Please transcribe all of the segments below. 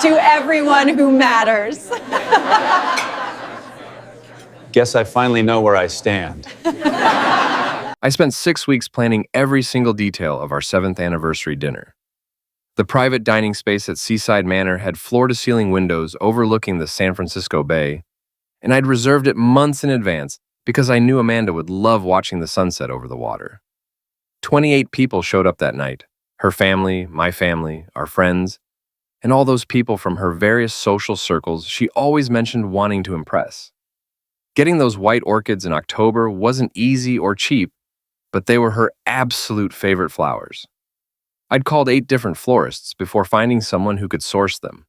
to everyone who matters. Guess I finally know where I stand. I spent 6 weeks planning every single detail of our 7th anniversary dinner. The private dining space at Seaside Manor had floor-to-ceiling windows overlooking the San Francisco Bay, and I'd reserved it months in advance because I knew Amanda would love watching the sunset over the water. 28 people showed up that night. Her family, my family, our friends, and all those people from her various social circles she always mentioned wanting to impress. Getting those white orchids in October wasn't easy or cheap, but they were her absolute favorite flowers. I'd called 8 different florists before finding someone who could source them.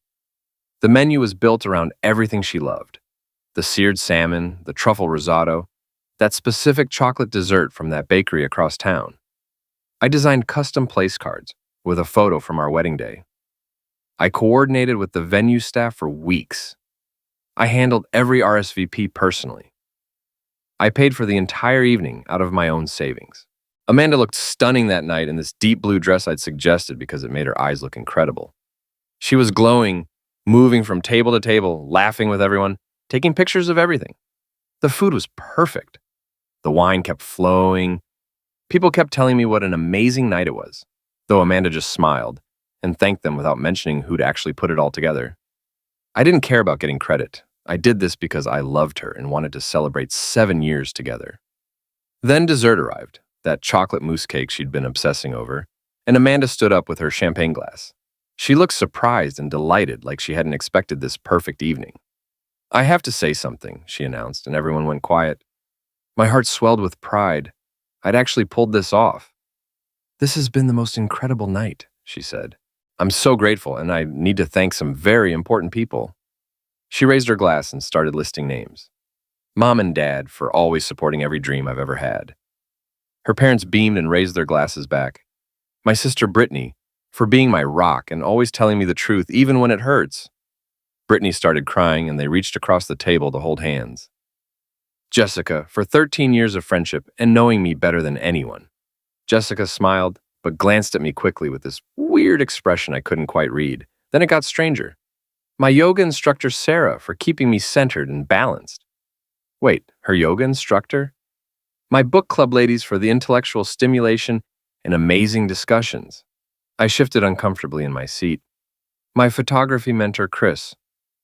The menu was built around everything she loved: the seared salmon, the truffle risotto, that specific chocolate dessert from that bakery across town. I designed custom place cards with a photo from our wedding day. I coordinated with the venue staff for weeks. I handled every RSVP personally. I paid for the entire evening out of my own savings. Amanda looked stunning that night in this deep blue dress I'd suggested because it made her eyes look incredible. She was glowing, moving from table to table, laughing with everyone, taking pictures of everything. The food was perfect. The wine kept flowing. People kept telling me what an amazing night it was, though Amanda just smiled and thanked them without mentioning who'd actually put it all together. I didn't care about getting credit. I did this because I loved her and wanted to celebrate 7 years together. Then dessert arrived, that chocolate mousse cake she'd been obsessing over, and Amanda stood up with her champagne glass. She looked surprised and delighted, like she hadn't expected this perfect evening. "I have to say something," she announced, and everyone went quiet. My heart swelled with pride. I'd actually pulled this off. "This has been the most incredible night," she said. "I'm so grateful, and I need to thank some very important people." She raised her glass and started listing names. Mom and Dad, for always supporting every dream I've ever had. Her parents beamed and raised their glasses back. My sister Brittany, for being my rock and always telling me the truth even when it hurts. Brittany started crying and they reached across the table to hold hands. Jessica, for 13 years of friendship and knowing me better than anyone. Jessica smiled, but glanced at me quickly with this weird expression I couldn't quite read. Then it got stranger. My yoga instructor Sarah, for keeping me centered and balanced. Wait, her yoga instructor? My book club ladies for the intellectual stimulation and amazing discussions. I shifted uncomfortably in my seat. My photography mentor Chris,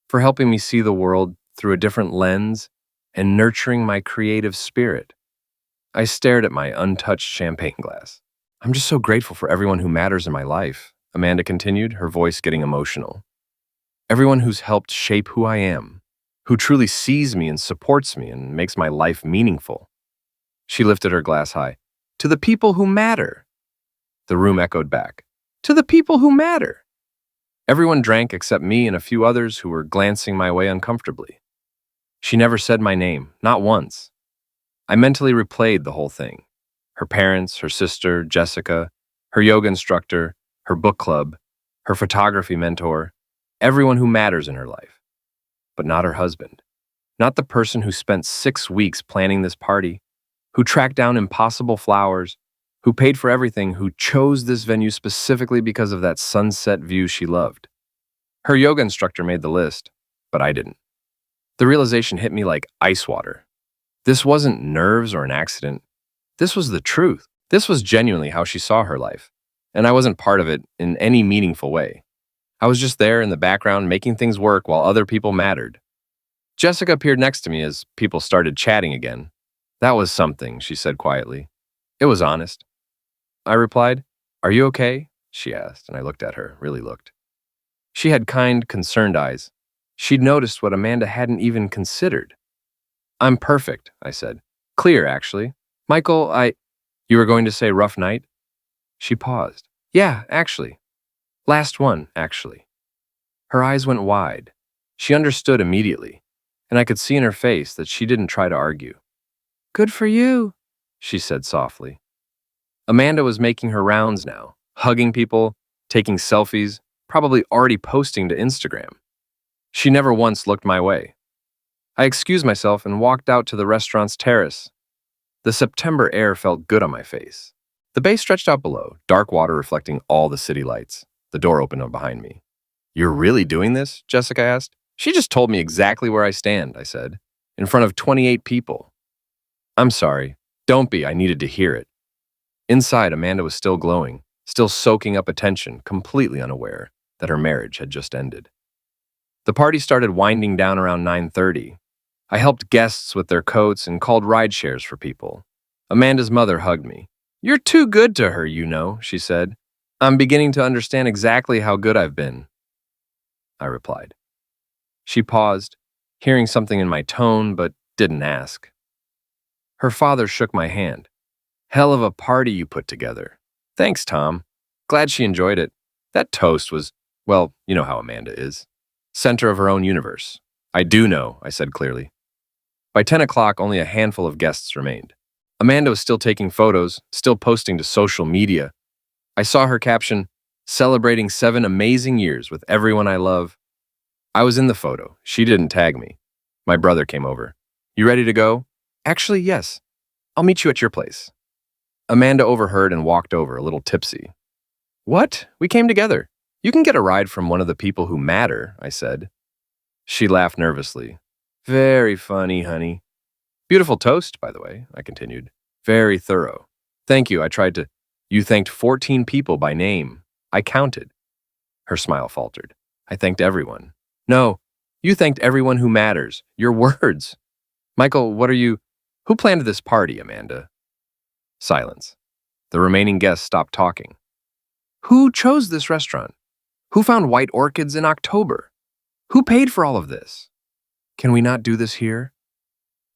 for helping me see the world through a different lens and nurturing my creative spirit. I stared at my untouched champagne glass. "I'm just so grateful for everyone who matters in my life," Amanda continued, her voice getting emotional. "Everyone who's helped shape who I am, who truly sees me and supports me and makes my life meaningful." She lifted her glass high. "To the people who matter." The room echoed back. "To the people who matter." Everyone drank except me and a few others who were glancing my way uncomfortably. She never said my name, not once. I mentally replayed the whole thing. Her parents, her sister, Jessica, her yoga instructor, her book club, her photography mentor, everyone who matters in her life. But not her husband. Not the person who spent 6 weeks planning this party, who tracked down impossible flowers, who paid for everything, who chose this venue specifically because of that sunset view she loved. Her yoga instructor made the list, but I didn't. The realization hit me like ice water. This wasn't nerves or an accident. This was the truth. This was genuinely how she saw her life, and I wasn't part of it in any meaningful way. I was just there in the background making things work while other people mattered. Jessica appeared next to me as people started chatting again. "That was something," she said quietly. "It was honest." I replied. "Are you okay?" she asked, and I looked at her, really looked. She had kind, concerned eyes. She'd noticed what Amanda hadn't even considered. "I'm perfect," I said. "Clear, actually. Michael, You were going to say rough night?" She paused. "Yeah, actually. Last one, actually." Her eyes went wide. She understood immediately, and I could see in her face that she didn't try to argue. "Good for you," she said softly. Amanda was making her rounds now, hugging people, taking selfies, probably already posting to Instagram. She never once looked my way. I excused myself and walked out to the restaurant's terrace. The September air felt good on my face. The bay stretched out below, dark water reflecting all the city lights. The door opened up behind me. You're really doing this? Jessica asked. She just told me exactly where I stand, I said, in front of 28 people. I'm sorry. Don't be. I needed to hear it. Inside, Amanda was still glowing, still soaking up attention, completely unaware that her marriage had just ended. The party started winding down around 9:30. I helped guests with their coats and called ride shares for people. Amanda's mother hugged me. You're too good to her, you know, she said. I'm beginning to understand exactly how good I've been, I replied. She paused, hearing something in my tone, but didn't ask. Her father shook my hand. Hell of a party you put together. Thanks, Tom. Glad she enjoyed it. That toast was, well, you know how Amanda is. Center of her own universe. I do know, I said clearly. By 10 o'clock, only a handful of guests remained. Amanda was still taking photos, still posting to social media. I saw her caption, celebrating 7 amazing years with everyone I love. I was in the photo. She didn't tag me. My brother came over. You ready to go? Actually, yes. I'll meet you at your place. Amanda overheard and walked over, a little tipsy. What? We came together. You can get a ride from one of the people who matter, I said. She laughed nervously. Very funny, honey. Beautiful toast, by the way, I continued. Very thorough. Thank you, I tried to. You thanked 14 people by name. I counted. Her smile faltered. I thanked everyone. No, you thanked everyone who matters. Your words. Michael, who planned this party, Amanda? Silence. The remaining guests stopped talking. Who chose this restaurant? Who found white orchids in October? Who paid for all of this? Can we not do this here?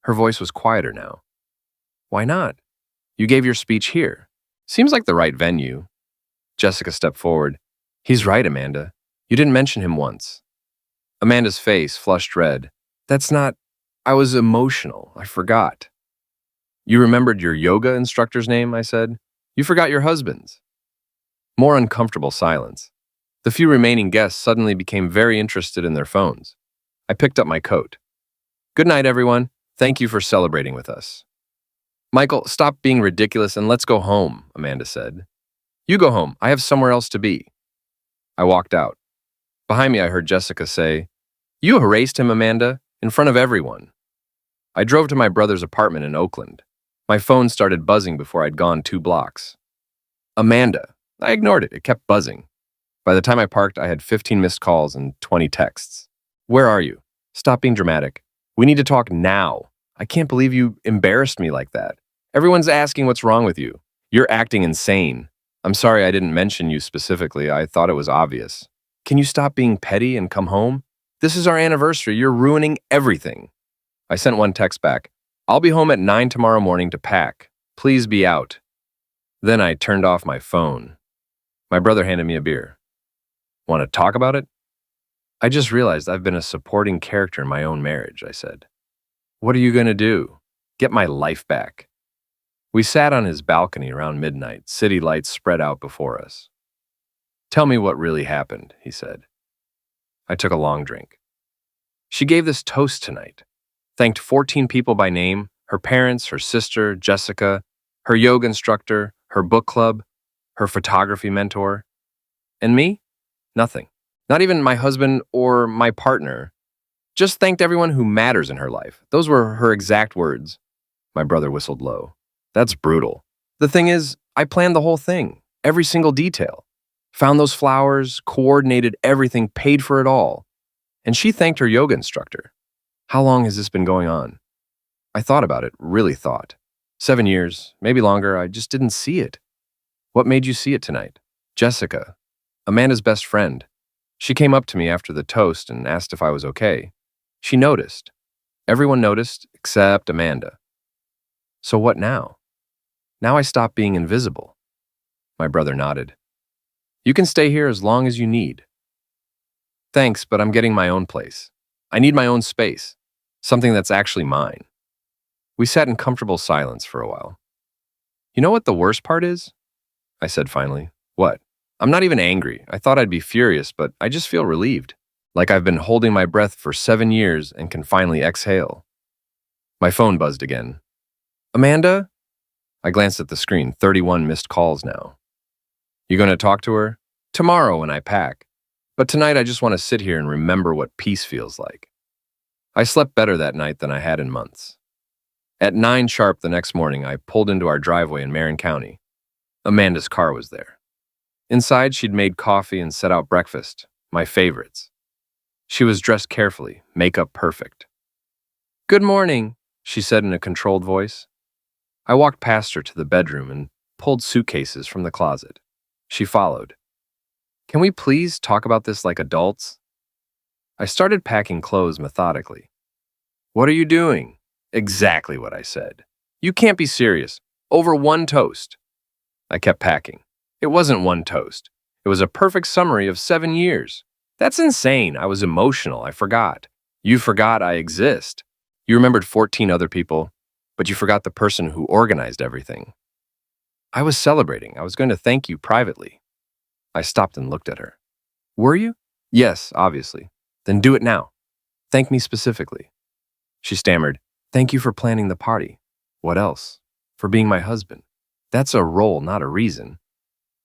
Her voice was quieter now. Why not? You gave your speech here. Seems like the right venue. Jessica stepped forward. He's right, Amanda. You didn't mention him once. Amanda's face flushed red. I was emotional. I forgot. You remembered your yoga instructor's name, I said. You forgot your husband's. More uncomfortable silence. The few remaining guests suddenly became very interested in their phones. I picked up my coat. Good night, everyone. Thank you for celebrating with us. Michael, stop being ridiculous and let's go home, Amanda said. You go home. I have somewhere else to be. I walked out. Behind me, I heard Jessica say, You erased him, Amanda, in front of everyone. I drove to my brother's apartment in Oakland. My phone started buzzing before I'd gone 2 blocks. Amanda. I ignored it. It kept buzzing. By the time I parked, I had 15 missed calls and 20 texts. Where are you? Stop being dramatic. We need to talk now. I can't believe you embarrassed me like that. Everyone's asking what's wrong with you. You're acting insane. I'm sorry I didn't mention you specifically. I thought it was obvious. Can you stop being petty and come home? This is our anniversary. You're ruining everything. I sent one text back. I'll be home at 9 tomorrow morning to pack. Please be out. Then I turned off my phone. My brother handed me a beer. Want to talk about it? I just realized I've been a supporting character in my own marriage, I said. What are you going to do? Get my life back. We sat on his balcony around midnight, city lights spread out before us. Tell me what really happened, he said. I took a long drink. She gave this toast tonight. Thanked 14 people by name, her parents, her sister, Jessica, her yoga instructor, her book club, her photography mentor. And me? Nothing. Not even my husband or my partner. Just thanked everyone who matters in her life. Those were her exact words. My brother whistled low. That's brutal. The thing is, I planned the whole thing, every single detail. Found those flowers, coordinated everything, paid for it all. And she thanked her yoga instructor. How long has this been going on? I thought about it, really thought. 7 years, maybe longer, I just didn't see it. What made you see it tonight? Jessica, Amanda's best friend. She came up to me after the toast and asked if I was okay. She noticed. Everyone noticed except Amanda. So what now? Now I stopped being invisible. My brother nodded. You can stay here as long as you need. Thanks, but I'm getting my own place. I need my own space, something that's actually mine. We sat in comfortable silence for a while. You know what the worst part is? I said finally. What? I'm not even angry. I thought I'd be furious, but I just feel relieved. Like I've been holding my breath for 7 years and can finally exhale. My phone buzzed again. Amanda? I glanced at the screen, 31 missed calls now. You going to talk to her? Tomorrow when I pack. But tonight I just want to sit here and remember what peace feels like. I slept better that night than I had in months. At 9 sharp the next morning, I pulled into our driveway in Marin County. Amanda's car was there. Inside, she'd made coffee and set out breakfast, my favorites. She was dressed carefully, makeup perfect. "Good morning," she said in a controlled voice. I walked past her to the bedroom and pulled suitcases from the closet. She followed. "Can we please talk about this like adults?" I started packing clothes methodically. "What are you doing?" Exactly what I said. "You can't be serious. Over one toast." I kept packing. It wasn't one toast. It was a perfect summary of 7 years. That's insane. I was emotional. I forgot. You forgot I exist. You remembered 14 other people, but you forgot the person who organized everything. I was celebrating. I was going to thank you privately. I stopped and looked at her. "Were you?" "Yes, obviously." "Then do it now. Thank me specifically." She stammered, "Thank you for planning the party." "What else?" "For being my husband." "That's a role, not a reason.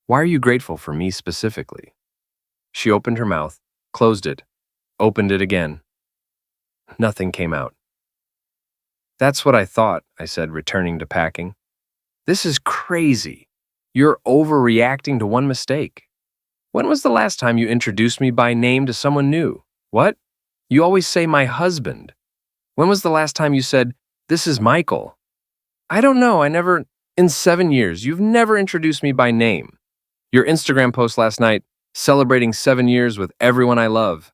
Why are you grateful for me specifically?" She opened her mouth, closed it, opened it again. Nothing came out. "That's what I thought," I said, returning to packing. "This is crazy. You're overreacting to one mistake. When was the last time you introduced me by name to someone new? What? You always say my husband. When was the last time you said, 'This is Michael'? I don't know, in 7 years, you've never introduced me by name. Your Instagram post last night, celebrating 7 years with everyone I love.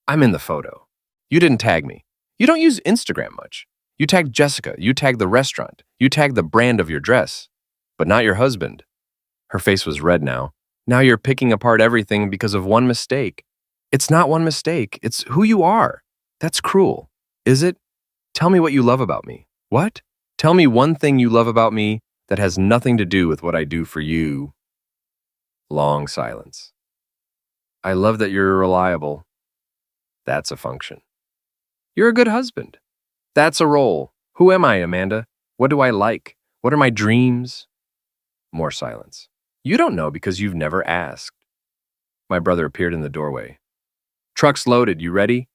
I'm in the photo. You didn't tag me. You don't use Instagram much. You tagged Jessica, you tagged the restaurant, you tagged the brand of your dress, but not your husband." Her face was red now. "Now you're picking apart everything because of one mistake. It's not one mistake, it's who you are. That's cruel. Is it? Tell me what you love about me." "What?" "Tell me one thing you love about me that has nothing to do with what I do for you." Long silence. "I love that you're reliable." That's a function. "You're a good husband." That's a role. Who am I, Amanda? What do I like? What are my dreams? More silence. "You don't know because you've never asked." My brother appeared in the doorway. "Truck's loaded. You ready?"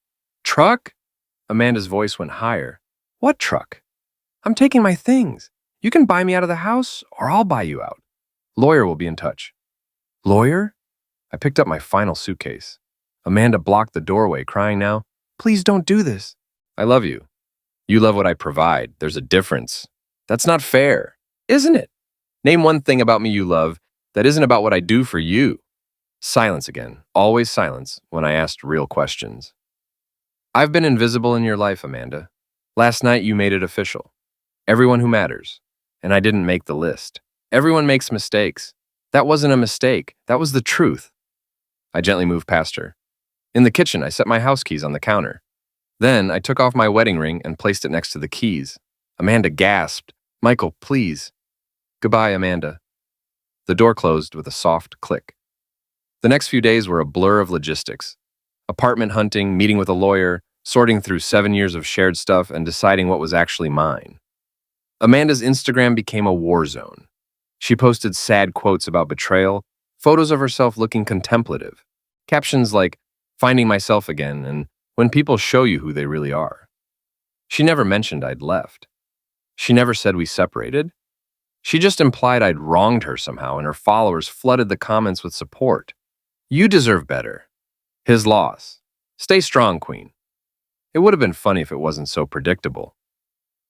"Truck?" Amanda's voice went higher. "What truck?" "I'm taking my things. You can buy me out of the house, or I'll buy you out. Lawyer will be in touch." "Lawyer?" I picked up my final suitcase. Amanda blocked the doorway, crying now, "Please don't do this." "I love you. You love what I provide. There's a difference. That's not fair, isn't it? Name one thing about me you love that isn't about what I do for you." Silence again, always silence when I asked real questions. "I've been invisible in your life, Amanda. Last night you made it official. Everyone who matters. And I didn't make the list. Everyone makes mistakes. That wasn't a mistake. That was the truth." I gently moved past her. In the kitchen, I set my house keys on the counter. Then I took off my wedding ring and placed it next to the keys. Amanda gasped, "Michael, please." "Goodbye, Amanda." The door closed with a soft click. The next few days were a blur of logistics. Apartment hunting, meeting with a lawyer, sorting through 7 years of shared stuff, and deciding what was actually mine. Amanda's Instagram became a war zone. She posted sad quotes about betrayal, photos of herself looking contemplative, captions like, "Finding myself again," and "When people show you who they really are." She never mentioned I'd left. She never said we separated. She just implied I'd wronged her somehow, and her followers flooded the comments with support. "You deserve better. His loss. Stay strong, Queen." It would have been funny if it wasn't so predictable.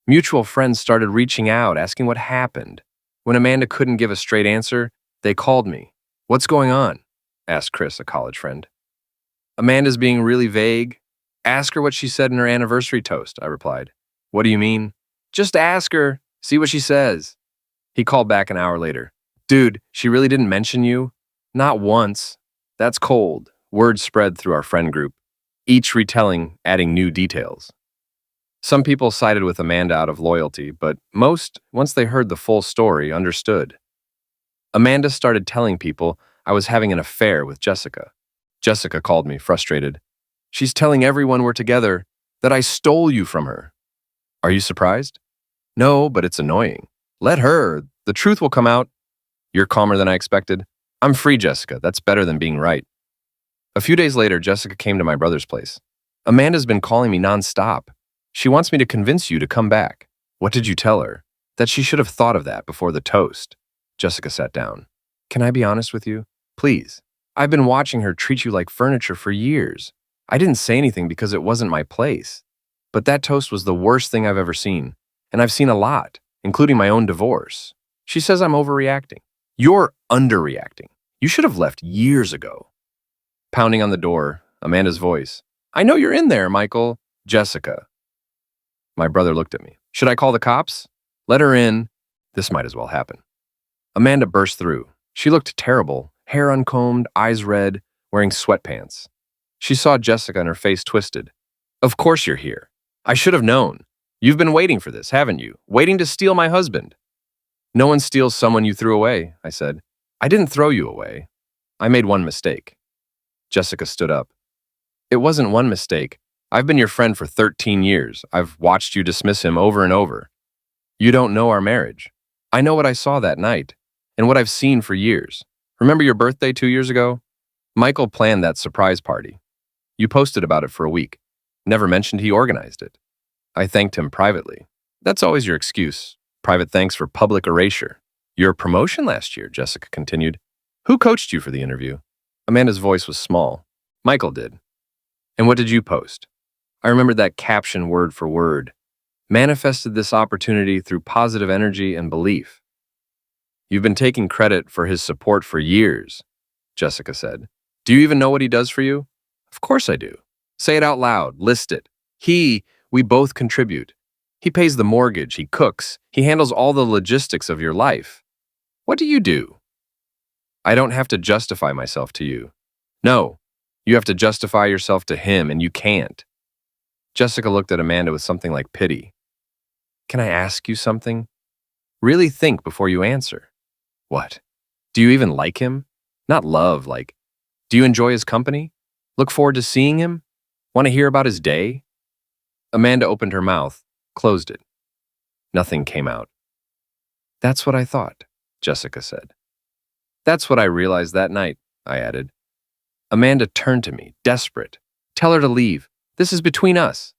Mutual friends started reaching out, asking what happened. When Amanda couldn't give a straight answer, they called me. "What's going on?" asked Chris, a college friend. "Amanda's being really vague. Ask her what she said in her anniversary toast," I replied. "What do you mean?" "Just ask her. See what she says." He called back an hour later. "Dude, she really didn't mention you? Not once." That's cold. Word spread through our friend group, each retelling, adding new details. Some people sided with Amanda out of loyalty, but most, once they heard the full story, understood. Amanda started telling people I was having an affair with Jessica. Jessica called me, frustrated. "She's telling everyone we're together that I stole you from her." "Are you surprised?" "No, but it's annoying." "Let her. The truth will come out." "You're calmer than I expected." "I'm free, Jessica. That's better than being right." A few days later, Jessica came to my brother's place. Amanda's been calling me nonstop. She wants me to convince you to come back. What did you tell her? That she should have thought of that before the toast. Jessica sat down. Can I be honest with you? Please. I've been watching her treat you like furniture for years. I didn't say anything because it wasn't my place. But that toast was the worst thing I've ever seen. And I've seen a lot, including my own divorce. She says I'm overreacting. You're underreacting. You should have left years ago. Pounding on the door, Amanda's voice. I know you're in there, Michael. Jessica. My brother looked at me. Should I call the cops? Let her in. This might as well happen. Amanda burst through. She looked terrible, hair uncombed, eyes red, wearing sweatpants. She saw Jessica and her face twisted. Of course you're here. I should have known. You've been waiting for this, haven't you? Waiting to steal my husband. No one steals someone you threw away, I said. I didn't throw you away. I made one mistake. Jessica stood up. It wasn't one mistake. I've been your friend for 13 years. I've watched you dismiss him over and over. You don't know our marriage. I know what I saw that night, and what I've seen for years. Remember your birthday 2 years ago? Michael planned that surprise party. You posted about it for a week. Never mentioned he organized it. I thanked him privately. That's always your excuse. Private thanks for public erasure. Your promotion last year, Jessica continued. Who coached you for the interview? Amanda's voice was small. Michael did. And what did you post? I remembered that caption word for word. Manifested this opportunity through positive energy and belief. You've been taking credit for his support for years, Jessica said. Do you even know what he does for you? Of course I do. Say it out loud. List it. We both contribute. He pays the mortgage. He cooks. He handles all the logistics of your life. What do you do? I don't have to justify myself to you. No, you have to justify yourself to him, and you can't. Jessica looked at Amanda with something like pity. Can I ask you something? Really think before you answer. What? Do you even like him? Not love, like, do you enjoy his company? Look forward to seeing him? Want to hear about his day? Amanda opened her mouth, closed it. Nothing came out. That's what I thought, Jessica said. That's what I realized that night, I added. Amanda turned to me, desperate. Tell her to leave. This is between us.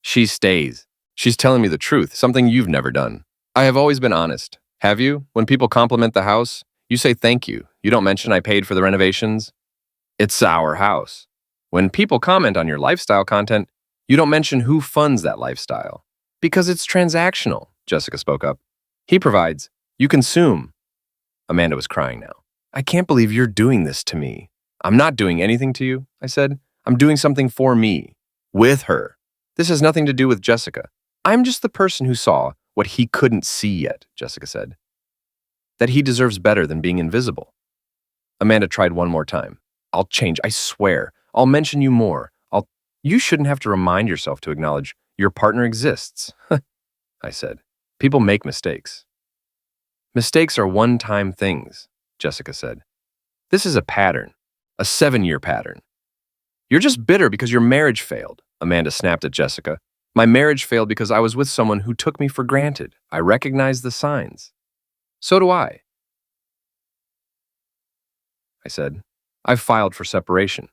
She stays. She's telling me the truth, something you've never done. I have always been honest. Have you? When people compliment the house, you say thank you. You don't mention I paid for the renovations. It's our house. When people comment on your lifestyle content, you don't mention who funds that lifestyle. Because it's transactional, Jessica spoke up. He provides. You consume. Amanda was crying now. I can't believe you're doing this to me. I'm not doing anything to you, I said. I'm doing something for me. With her. This has nothing to do with Jessica. I'm just the person who saw what he couldn't see yet, Jessica said. That he deserves better than being invisible. Amanda tried one more time. I'll change, I swear. I'll mention you more. You shouldn't have to remind yourself to acknowledge your partner exists, I said. People make mistakes. Mistakes are one-time things, Jessica said. This is a pattern, a 7-year pattern. You're just bitter because your marriage failed, Amanda snapped at Jessica. My marriage failed because I was with someone who took me for granted. I recognized the signs. So do I said. I've filed for separation.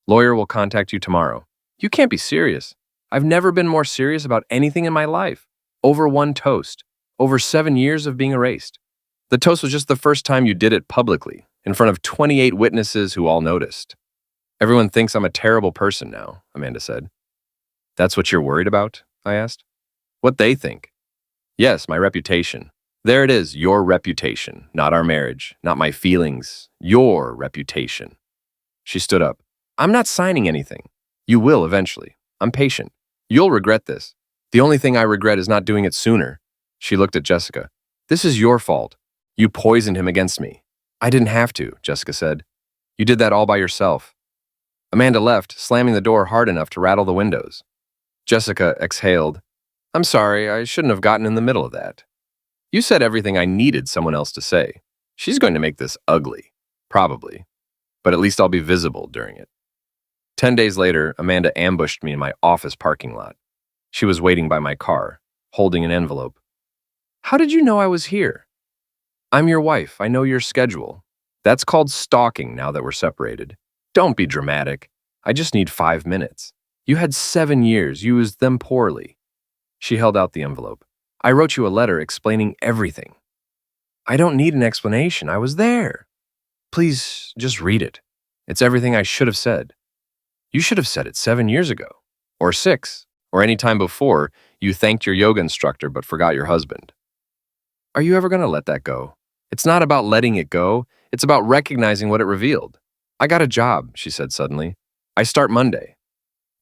Lawyer will contact you tomorrow. You can't be serious. I've never been more serious about anything in my life. Over one toast. Over 7 years of being erased. The toast was just the first time you did it publicly, in front of 28 witnesses who all noticed. Everyone thinks I'm a terrible person now, Amanda said. That's what you're worried about? I asked. What they think. Yes, my reputation. There it is, your reputation, not our marriage, not my feelings, your reputation. She stood up. I'm not signing anything. You will eventually. I'm patient. You'll regret this. The only thing I regret is not doing it sooner. She looked at Jessica. This is your fault. You poisoned him against me. I didn't have to, Jessica said. You did that all by yourself. Amanda left, slamming the door hard enough to rattle the windows. Jessica exhaled. I'm sorry, I shouldn't have gotten in the middle of that. You said everything I needed someone else to say. She's going to make this ugly. Probably. But at least I'll be visible during it. 10 days later, Amanda ambushed me in my office parking lot. She was waiting by my car, holding an envelope. How did you know I was here? I'm your wife. I know your schedule. That's called stalking now that we're separated. Don't be dramatic. I just need 5 minutes. You had 7 years. You used them poorly. She held out the envelope. I wrote you a letter explaining everything. I don't need an explanation. I was there. Please, just read it. It's everything I should have said. You should have said it 7 years ago, or 6, or any time before you thanked your yoga instructor but forgot your husband. Are you ever going to let that go? It's not about letting it go. It's about recognizing what it revealed. I got a job, she said suddenly. I start Monday.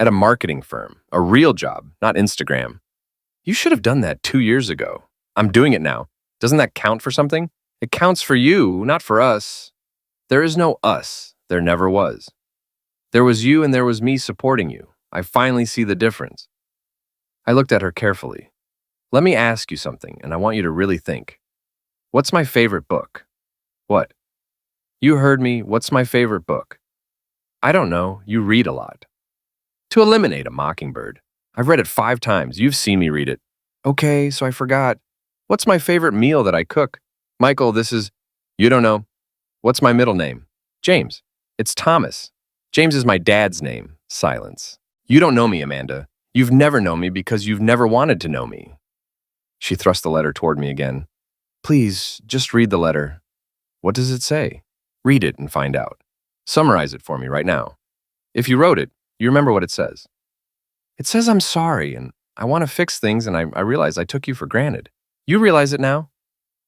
At a marketing firm. A real job, not Instagram. You should have done that 2 years ago. I'm doing it now. Doesn't that count for something? It counts for you, not for us. There is no us. There never was. There was you and there was me supporting you. I finally see the difference. I looked at her carefully. Let me ask you something, and I want you to really think. What's my favorite book? What? You heard me. What's my favorite book? I don't know. You read a lot. To Eliminate a Mockingbird. I've read it 5 times. You've seen me read it. Okay, so I forgot. What's my favorite meal that I cook? Michael, this is... You don't know. What's my middle name? James. It's Thomas. James is my dad's name. Silence. You don't know me, Amanda. You've never known me because you've never wanted to know me. She thrust the letter toward me again. Please, just read the letter. What does it say? Read it and find out. Summarize it for me right now. If you wrote it, you remember what it says. It says I'm sorry and I want to fix things and I realize I took you for granted. You realize it now?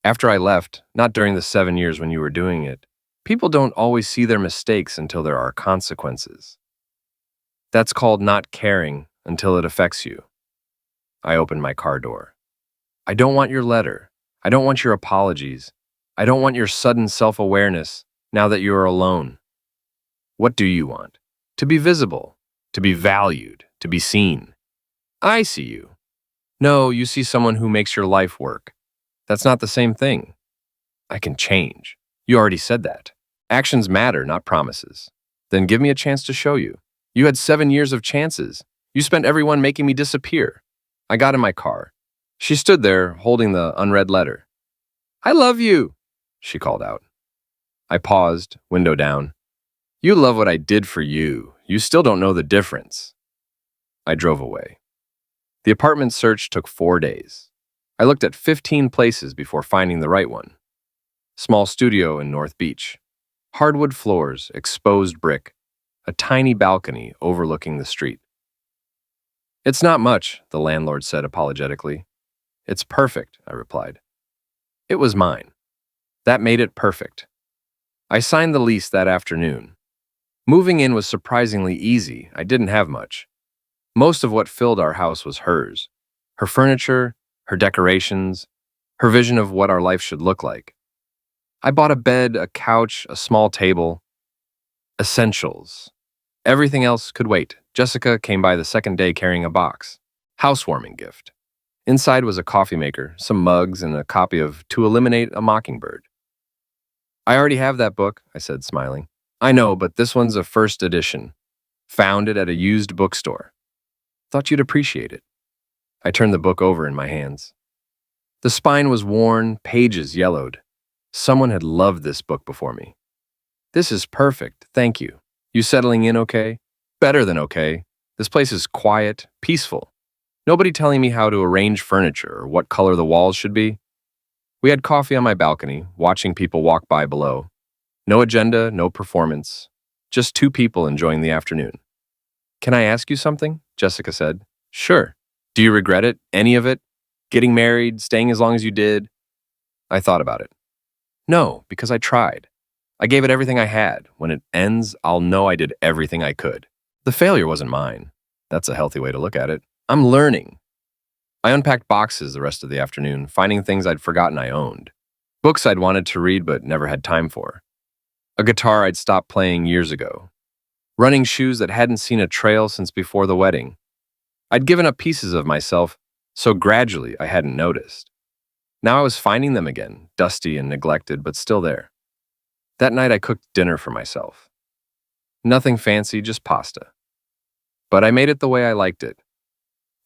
After I left, not during the 7 years when you were doing it, people don't always see their mistakes until there are consequences. That's called not caring until it affects you. I opened my car door. I don't want your letter. I don't want your apologies. I don't want your sudden self-awareness now that you are alone. What do you want? To be visible, to be valued, to be seen. I see you. No, you see someone who makes your life work. That's not the same thing. I can change. You already said that. Actions matter, not promises. Then give me a chance to show you. You had 7 years of chances. You spent every one making me disappear. I got in my car. She stood there, holding the unread letter. I love you, she called out. I paused, window down. You love what I did for you. You still don't know the difference. I drove away. The apartment search took 4 days. I looked at 15 places before finding the right one. Small studio in North Beach. Hardwood floors, exposed brick. A tiny balcony overlooking the street. It's not much, the landlord said apologetically. It's perfect, I replied. It was mine. That made it perfect. I signed the lease that afternoon. Moving in was surprisingly easy. I didn't have much. Most of what filled our house was hers. Her furniture, her decorations, her vision of what our life should look like. I bought a bed, a couch, a small table. Essentials. Everything else could wait. Jessica came by the second day carrying a box. Housewarming gift. Inside was a coffee maker, some mugs, and a copy of To Eliminate a Mockingbird. I already have that book, I said, smiling. I know, but this one's a first edition. Found it at a used bookstore. Thought you'd appreciate it. I turned the book over in my hands. The spine was worn, pages yellowed. Someone had loved this book before me. This is perfect, thank you. You settling in okay? Better than okay. This place is quiet, peaceful. Nobody telling me how to arrange furniture or what color the walls should be. We had coffee on my balcony, watching people walk by below. No agenda, no performance. Just 2 people enjoying the afternoon. Can I ask you something? Jessica said. Sure. Do you regret it? Any of it? Getting married, staying as long as you did? I thought about it. No, because I tried. I gave it everything I had. When it ends, I'll know I did everything I could. The failure wasn't mine. That's a healthy way to look at it. I'm learning. I unpacked boxes the rest of the afternoon, finding things I'd forgotten I owned. Books I'd wanted to read but never had time for. A guitar I'd stopped playing years ago. Running shoes that hadn't seen a trail since before the wedding. I'd given up pieces of myself so gradually I hadn't noticed. Now I was finding them again, dusty and neglected, but still there. That night I cooked dinner for myself. Nothing fancy, just pasta. But I made it the way I liked it.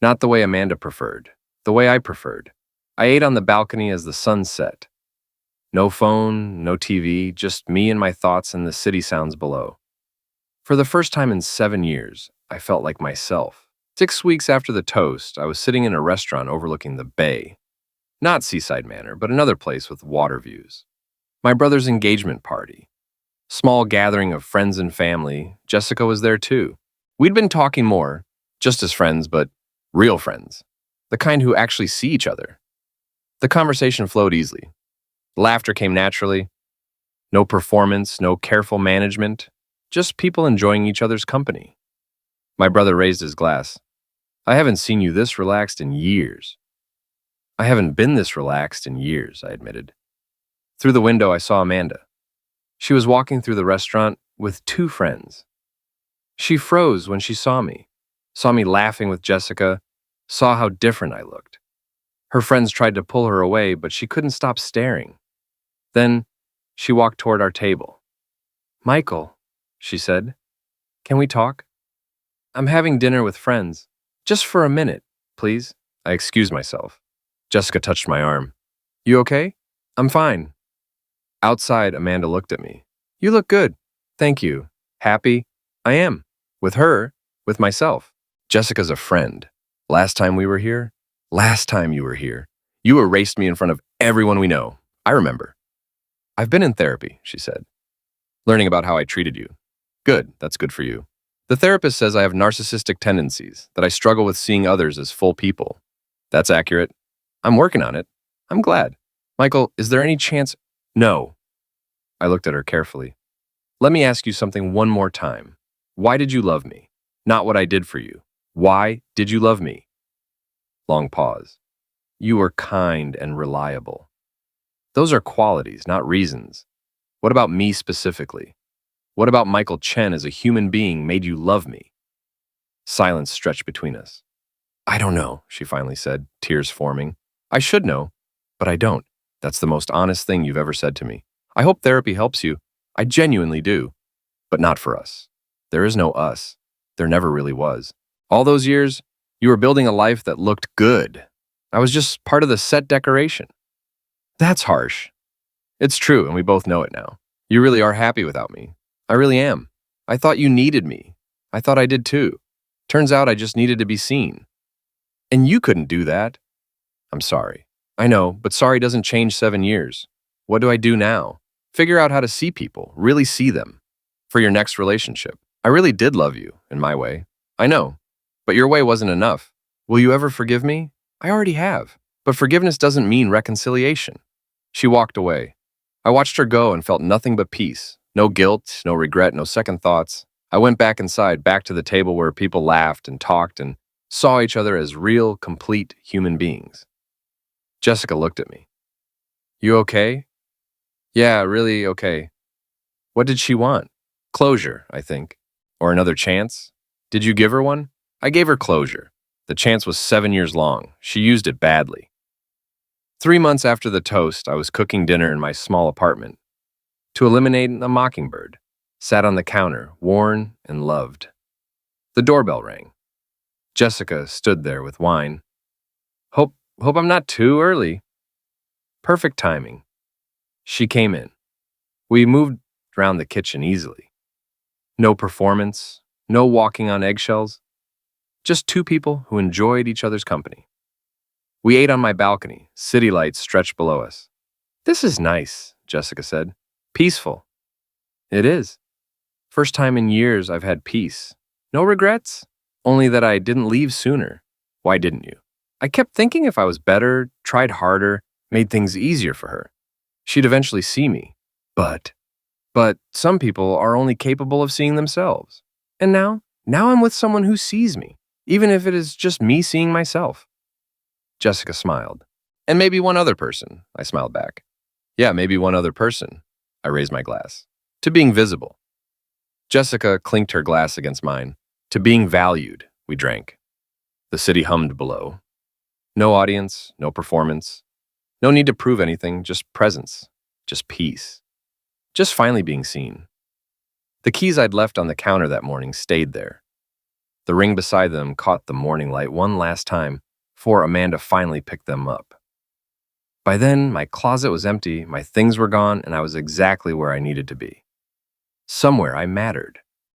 Not the way Amanda preferred, the way I preferred. I ate on the balcony as the sun set. No phone, no TV, just me and my thoughts and the city sounds below. For the first time in 7 years, I felt like myself. 6 weeks after the toast, I was sitting in a restaurant overlooking the bay. Not Seaside Manor, but another place with water views. My brother's engagement party. Small gathering of friends and family. Jessica was there too. We'd been talking more, just as friends, but real friends. The kind who actually see each other. The conversation flowed easily. Laughter came naturally. No performance, no careful management. Just people enjoying each other's company. My brother raised his glass. I haven't seen you this relaxed in years. I haven't been this relaxed in years, I admitted. Through the window, I saw Amanda. She was walking through the restaurant with 2 friends. She froze when she saw me laughing with Jessica, saw how different I looked. Her friends tried to pull her away, but she couldn't stop staring. Then she walked toward our table. "Michael," she said, "can we talk? I'm having dinner with friends. Just for a minute, please." I excused myself. Jessica touched my arm. "You okay?" "I'm fine." Outside, Amanda looked at me. "You look good." "Thank you." "Happy?" "I am. With her, with myself." "Jessica's a friend. Last time we were here, last time you were here, you erased me in front of everyone we know. I remember." "I've been in therapy," she said. "Learning about how I treated you." "Good, that's good for you." "The therapist says I have narcissistic tendencies, that I struggle with seeing others as full people." "That's accurate." "I'm working on it." "I'm glad." "Michael, is there any chance—" "No." I looked at her carefully. "Let me ask you something one more time. Why did you love me? Not what I did for you. Why did you love me?" Long pause. "You were kind and reliable." "Those are qualities, not reasons. What about me specifically? What about Michael Chen as a human being made you love me?" Silence stretched between us. "I don't know," she finally said, tears forming. "I should know, but I don't. That's the most honest thing you've ever said to me. I hope therapy helps you. I genuinely do. But not for us. There is no us. There never really was. All those years, you were building a life that looked good. I was just part of the set decoration." "That's harsh." "It's true, and we both know it now. You really are happy without me. I really am. I thought you needed me. I thought I did too. Turns out I just needed to be seen. And you couldn't do that." "I'm sorry." "I know, but sorry doesn't change 7 years. What do I do now?" "Figure out how to see people, really see them. For your next relationship. I really did love you, in my way. I know. But your way wasn't enough. Will you ever forgive me?" "I already have. But forgiveness doesn't mean reconciliation." She walked away. I watched her go and felt nothing but peace. No guilt, no regret, no second thoughts. I went back inside, back to the table where people laughed and talked and saw each other as real, complete human beings. Jessica looked at me. "You okay?" "Yeah, really okay." What did she want? Closure, I think. Or another chance? Did you give her one? I gave her closure. The chance was 7 years long. She used it badly. 3 months after the toast, I was cooking dinner in my small apartment. To eliminate a mockingbird, sat on the counter, worn and loved. The doorbell rang. Jessica stood there with wine. Hope I'm not too early." Perfect timing. She came in. We moved around the kitchen easily. No performance, no walking on eggshells. Just 2 people who enjoyed each other's company. We ate on my balcony, city lights stretched below us. "This is nice," Jessica said. "Peaceful." "It is. First time in years I've had peace. No regrets, only that I didn't leave sooner." "Why didn't you?" "I kept thinking if I was better, tried harder, made things easier for her, she'd eventually see me. But some people are only capable of seeing themselves. And now I'm with someone who sees me, even if it is just me seeing myself." Jessica smiled. "And maybe one other person," I smiled back. "Yeah, maybe one other person." I raised my glass. "To being visible." Jessica clinked her glass against mine. "To being valued," we drank. The city hummed below. No audience, no performance. No need to prove anything, just presence, just peace. Just finally being seen. The keys I'd left on the counter that morning stayed there. The ring beside them caught the morning light one last time before Amanda finally picked them up. By then, my closet was empty, my things were gone, and I was exactly where I needed to be. Somewhere I mattered.